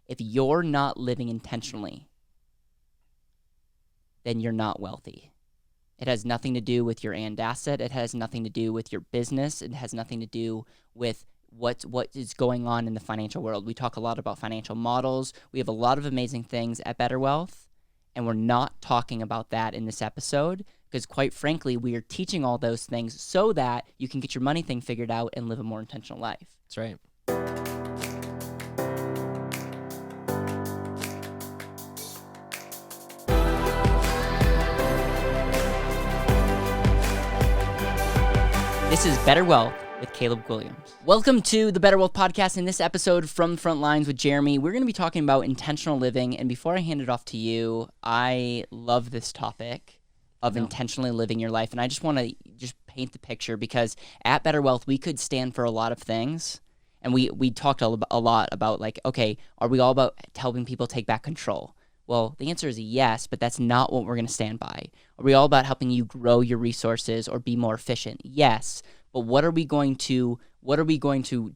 If you're not living intentionally, then you're not wealthy. It has nothing to do with your and asset. It has nothing to do with your business. It has nothing to do with what is going on in the financial world. We talk a lot about financial models. We have a lot of amazing things at BetterWealth, and we're not talking about that in this episode because, quite frankly, we are teaching all those things so that you can get your money thing figured out and live a more intentional life. That's right. This is BetterWealth with Caleb Williams. Welcome to the BetterWealth podcast. In this episode from the front lines with Jereme, we're going to be talking about intentional living. And before I hand it off to you, I love this topic of intentionally living your life. And I just want to paint the picture because at BetterWealth, we could stand for a lot of things. And we talked a lot about like, okay, are we all about helping people take back control? Well, the answer is yes, but that's not what we're going to stand by. Are we all about helping you grow your resources or be more efficient? Yes, but what are we going to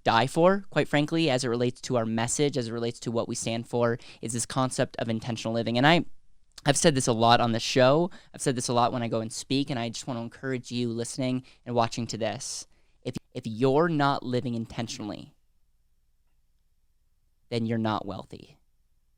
die for, quite frankly, as it relates to our message, as it relates to what we stand for, is this concept of intentional living. And I've said this a lot on the show. I've said this a lot when I go and speak, and I just want to encourage you listening and watching to this. If you're not living intentionally, then you're not wealthy.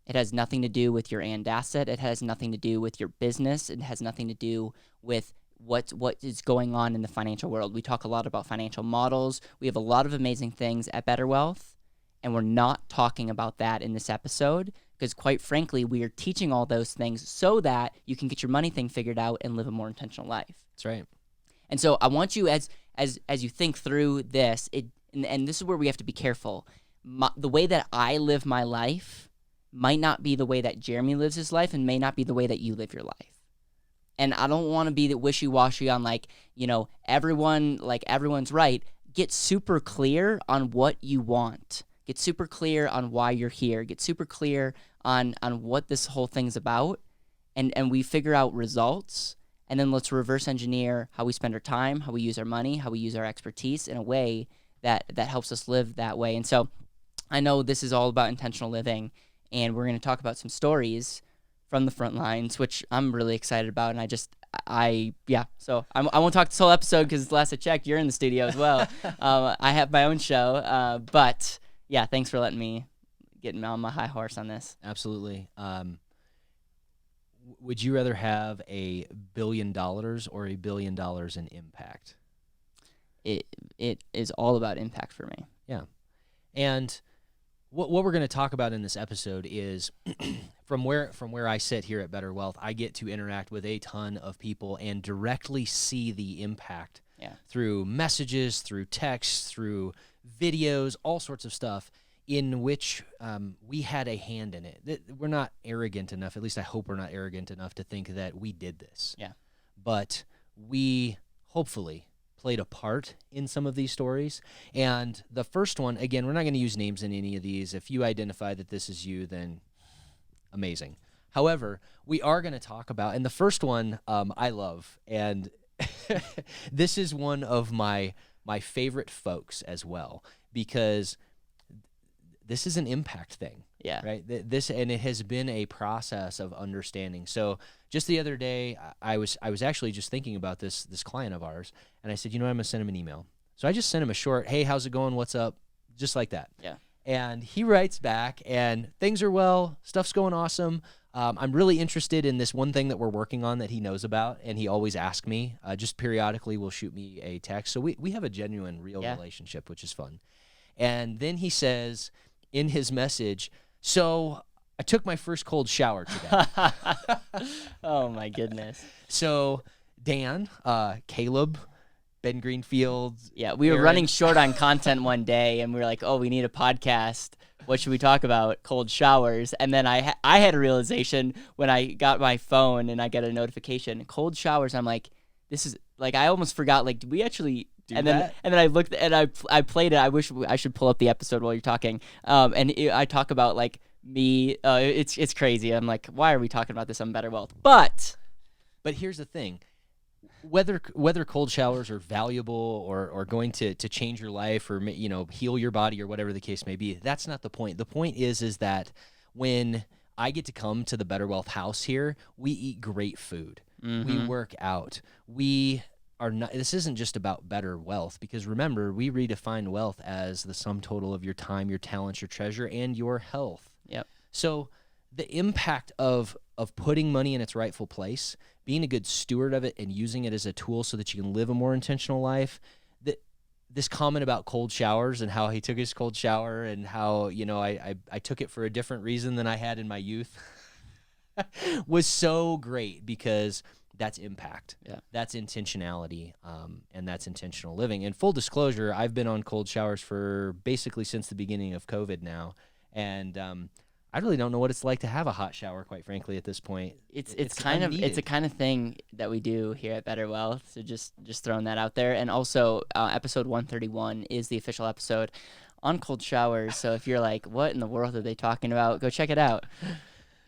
It has nothing to do with your and asset. It has nothing to do with your business. It has nothing to do with what is going on in the financial world. We talk a lot about financial models. We have a lot of amazing things at BetterWealth, and we're not talking about that in this episode because, quite frankly, we are teaching all those things so that you can get your money thing figured out and live a more intentional life. That's right. And so I want you, as you think through this, and this is where we have to be careful. The way that I live my life might not be the way that Jereme lives his life and may not be the way that you live your life. And I don't want to be the wishy-washy on everyone's right. Get super clear on what you want. Get super clear on why you're here. Get super clear on what this whole thing's about. And we figure out results. And then let's reverse engineer how we spend our time, how we use our money, how we use our expertise in a way that helps us live that way. And so I know this is all about intentional living. And we're going to talk about some stories from the front lines, which I'm really excited about. And so I won't talk this whole episode because last I checked, you're in the studio as well. I have my own show. But yeah, thanks for letting me get on my high horse on this. Absolutely. Would you rather have $1 billion or $1 billion in impact? It is all about impact for me. Yeah. And what we're going to talk about in this episode is from where I sit here at BetterWealth, I get to interact with a ton of people and directly see the impact through messages, through texts, through videos, all sorts of stuff in which we had a hand in it. We're not arrogant enough, at least I hope we're not arrogant enough to think that we did this. Yeah. But we hopefully played a part in some of these stories. And the first one, again, we're not going to use names in any of these. If you identify that this is you, then amazing. However, we are going to talk about, and the first one I love, and this is one of my favorite folks as well, because this is an impact thing. Yeah. Right. And it has been a process of understanding. So just the other day, I was actually just thinking about this client of ours, and I said, I'm going to send him an email. So I just sent him a short, hey, how's it going? What's up? Just like that. Yeah. And he writes back, and things are well. Stuff's going awesome. I'm really interested in this one thing that we're working on that he knows about, and he always asks me. Just periodically will shoot me a text. So we have a genuine, real relationship, which is fun. And then he says in his message, so I took my first cold shower today. Oh, my goodness. So Dan, Caleb, Ben Greenfield. Yeah, we were running short on content one day, and we were like, oh, we need a podcast. What should we talk about? Cold showers. And then I had a realization when I got my phone and I got a notification, cold showers. I'm like, this is, like, I almost forgot, like, did we actually do that? And then I looked and I played it. I wish I should pull up the episode while you're talking. I talk about, like, me. It's crazy. I'm like, why are we talking about this on BetterWealth? But here's the thing. Whether cold showers are valuable or going to change your life or heal your body or whatever the case may be, that's not the point. The point is that when I get to come to the BetterWealth house here, we eat great food. We work out. We are not. This isn't just about better wealth, because remember, we redefine wealth as the sum total of your time, your talents, your treasure, and your health. Yep. So the impact of putting money in its rightful place, being a good steward of it, and using it as a tool so that you can live a more intentional life. This comment about cold showers and how he took his cold shower and how, I took it for a different reason than I had in my youth was so great, because that's impact. Yeah. That's intentionality, and that's intentional living. And full disclosure, I've been on cold showers for basically since the beginning of COVID now, and I really don't know what it's like to have a hot shower, quite frankly, at this point. It's a kind of thing that we do here at BetterWealth. So just throwing that out there. And also, episode 131 is the official episode on cold showers. So if you're like, what in the world are they talking about? Go check it out.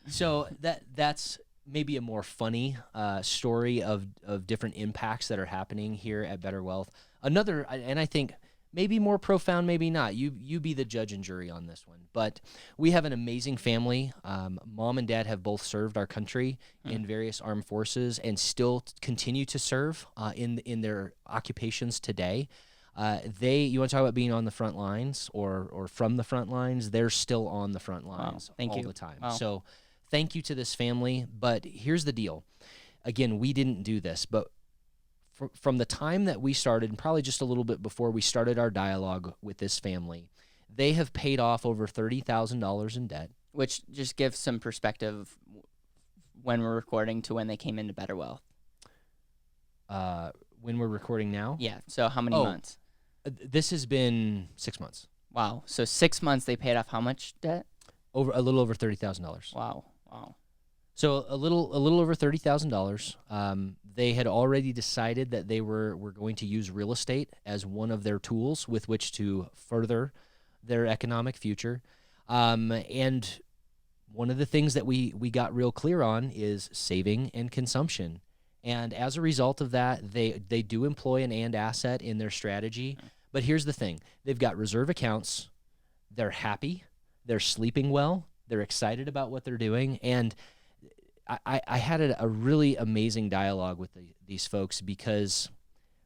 So that's maybe a more funny story of different impacts that are happening here at BetterWealth. Another, and I think maybe more profound, maybe not. You be the judge and jury on this one. But we have an amazing family. Mom and dad have both served our country in various armed forces and still continue to serve in their occupations today. You want to talk about being on the front lines or from the front lines? They're still on the front lines all the time. Wow. So thank you to this family. But here's the deal. Again, we didn't do this, but from the time that we started, and probably just a little bit before we started our dialogue with this family, they have paid off over $30,000 in debt. Which just gives some perspective when we're recording to when they came into BetterWealth. When we're recording now? Yeah. So how many months? This has been 6 months. Wow. So 6 months they paid off how much debt? A little over $30,000. Wow. So a little over $30,000. They had already decided that they were going to use real estate as one of their tools with which to further their economic future. And one of the things that we got real clear on is saving and consumption. And as a result of that, they do employ an and asset in their strategy. But here's the thing. They've got reserve accounts. They're happy. They're sleeping well. They're excited about what they're doing. And I had a really amazing dialogue with these folks, because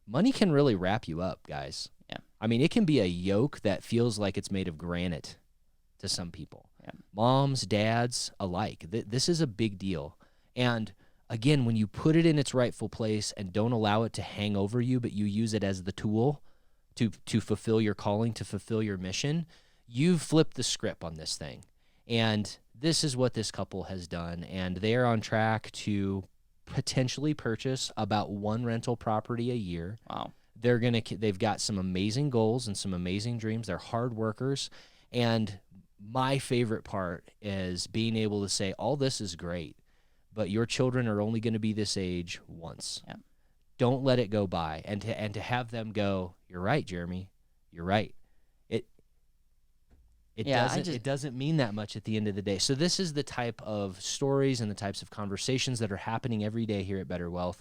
money can really wrap you up, guys. Yeah. I mean, it can be a yoke that feels like it's made of granite to some people. Yeah. Moms, dads alike. This is a big deal. And again, when you put it in its rightful place and don't allow it to hang over you, but you use it as the tool to fulfill your calling, to fulfill your mission, you've flipped the script on this thing. And this is what this couple has done, and they are on track to potentially purchase about one rental property a year. Wow. They've got some amazing goals and some amazing dreams. They're hard workers, and my favorite part is being able to say, all this is great, but your children are only going to be this age once. Yeah. Don't let it go by, and to have them go, you're right, Jereme, you're right. It doesn't mean that much at the end of the day. So this is the type of stories and the types of conversations that are happening every day here at BetterWealth,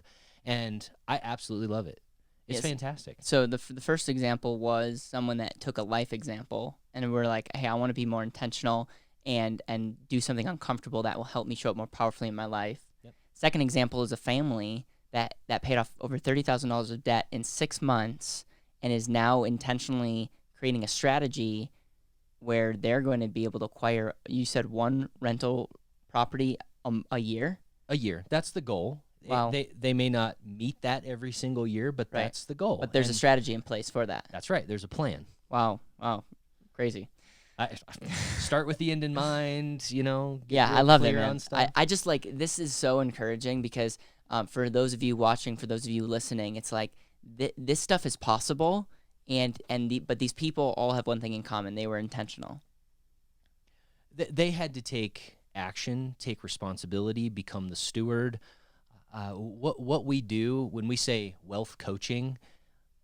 and I absolutely love it. It's fantastic. So the first example was someone that took a life example, and we're like, hey, I want to be more intentional and do something uncomfortable that will help me show up more powerfully in my life. Yep. Second example is a family that paid off over $30,000 of debt in 6 months and is now intentionally creating a strategy where they're going to be able to acquire, you said, one rental property a year? A year. That's the goal. Wow. They may not meet that every single year, but that's the goal. But there's a strategy in place for that. That's right. There's a plan. Wow. Crazy. Start with the end in mind, Yeah, I love it, man. I just this is so encouraging, because for those of you watching, for those of you listening, it's like this stuff is possible. But these people all have one thing in common. They were intentional. They had to take action, take responsibility, become the steward. What we do when we say wealth coaching,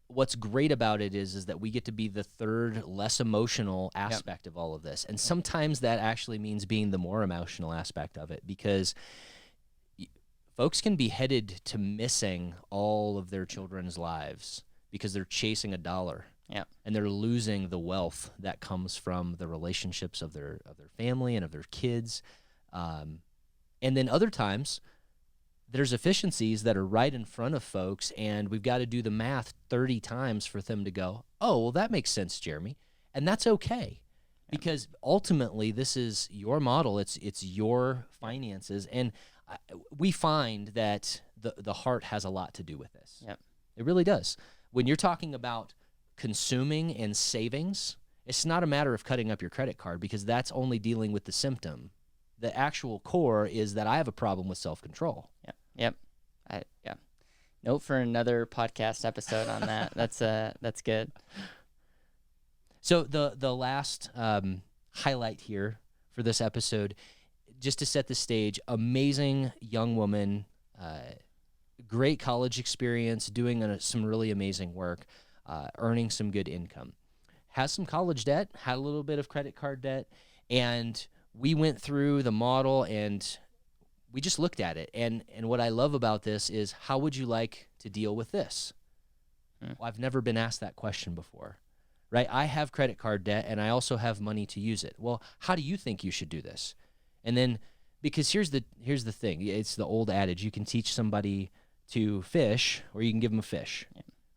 what's great about it is that we get to be the third, less emotional aspect of all of this. And sometimes that actually means being the more emotional aspect of it, because folks can be headed to missing all of their children's lives because they're chasing a dollar Yeah. And they're losing the wealth that comes from the relationships of their family and of their kids. And then other times, there's efficiencies that are right in front of folks, and we've got to do the math 30 times for them to go, oh, well, that makes sense, Jereme. And that's okay, because ultimately this is your model. It's your finances. And we find that the heart has a lot to do with this. Yep. It really does. When you're talking about consuming and savings, it's not a matter of cutting up your credit card, because that's only dealing with the symptom. The actual core is that I have a problem with self-control. Yep. Yeah. Note for another podcast episode on that. That's good. So the last highlight here for this episode, just to set the stage, amazing young woman, great college experience, doing some really amazing work, earning some good income, has some college debt, had a little bit of credit card debt, and we went through the model and we just looked at it. And what I love about this is, how would you like to deal with this? Well, I've never been asked that question before, right? I have credit card debt and I also have money to use it. Well, how do you think you should do this? And then, because here's the thing, it's the old adage, you can teach somebody to fish or you can give them a fish,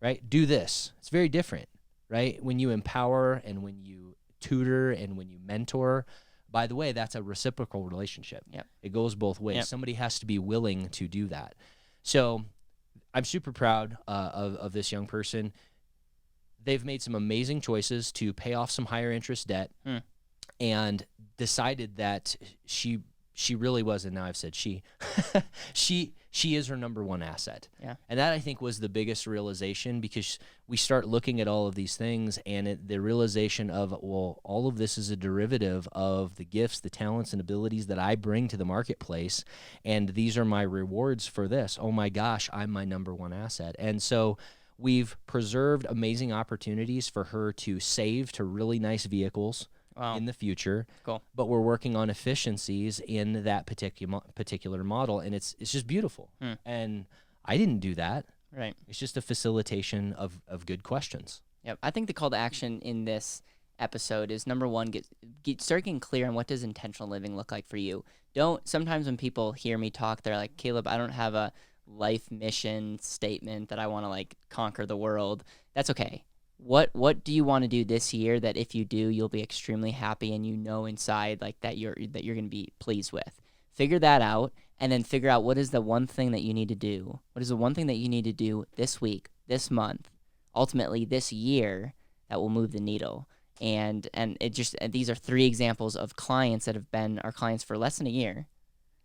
right? Do this. It's very different, right? When you empower and when you tutor and when you mentor, by the way, that's a reciprocal relationship. Yep. It goes both ways. Yep. Somebody has to be willing to do that. So I'm super proud of this young person. They've made some amazing choices to pay off some higher interest debt and decided that she really was, and now I've said she is her number one asset. Yeah. And that, I think, was the biggest realization, because we start looking at all of these things and the realization of, well, all of this is a derivative of the gifts, the talents, and abilities that I bring to the marketplace, and these are my rewards for this. Oh my gosh, I'm my number one asset. And so we've preserved amazing opportunities for her to save to really nice vehicles in the future. Cool. But we're working on efficiencies in that particular model, and it's just beautiful. And I didn't do that. Right. It's just a facilitation of good questions. Yep. I think the call to action in this episode is, number one, start getting clear on what does intentional living look like for you. Sometimes when people hear me talk, they're like, Caleb, I don't have a life mission statement that I want to like conquer the world. That's okay. What do you want to do this year that if you do, you'll be extremely happy and you know inside like that you're going to be pleased with? Figure that out, and then figure out what is the one thing that you need to do. What is the one thing that you need to do this week, this month, ultimately this year, that will move the needle. And these are 3 examples of clients that have been our clients for less than a year.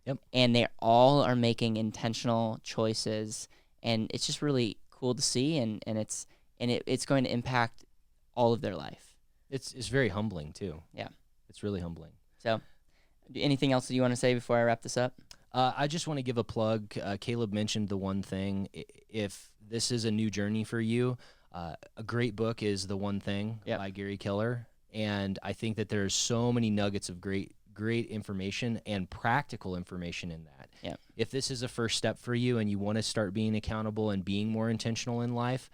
Yep. And they all are making intentional choices, and it's just really cool to see, and it's going to impact all of their life. It's very humbling too. Yeah. It's really humbling. So anything else that you want to say before I wrap this up? I just want to give a plug. Caleb mentioned the one thing. If this is a new journey for you, a great book is The One Thing by Gary Keller. And I think that there's so many nuggets of great information and practical information in that. Yeah. If this is a first step for you and you want to start being accountable and being more intentional in life,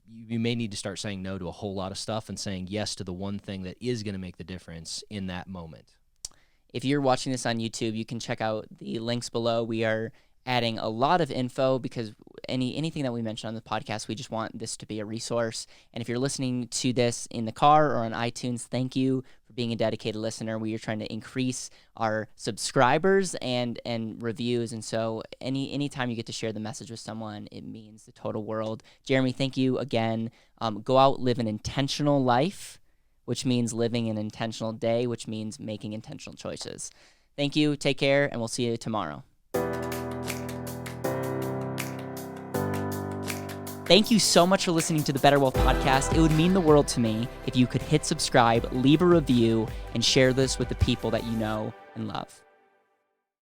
you may need to start saying no to a whole lot of stuff and saying yes to the one thing that is going to make the difference in that moment. If you're watching this on YouTube, you can check out the links below. We are adding a lot of info because anything that we mention on the podcast, we just want this to be a resource. And if you're listening to this in the car or on iTunes, thank you for being a dedicated listener. We are trying to increase our subscribers and reviews. And so anytime you get to share the message with someone, it means the total world. Jereme, thank you again. Go out, live an intentional life, which means living an intentional day, which means making intentional choices. Thank you. Take care, and we'll see you tomorrow. Thank you so much for listening to the BetterWealth podcast. It would mean the world to me if you could hit subscribe, leave a review, and share this with the people that you know and love.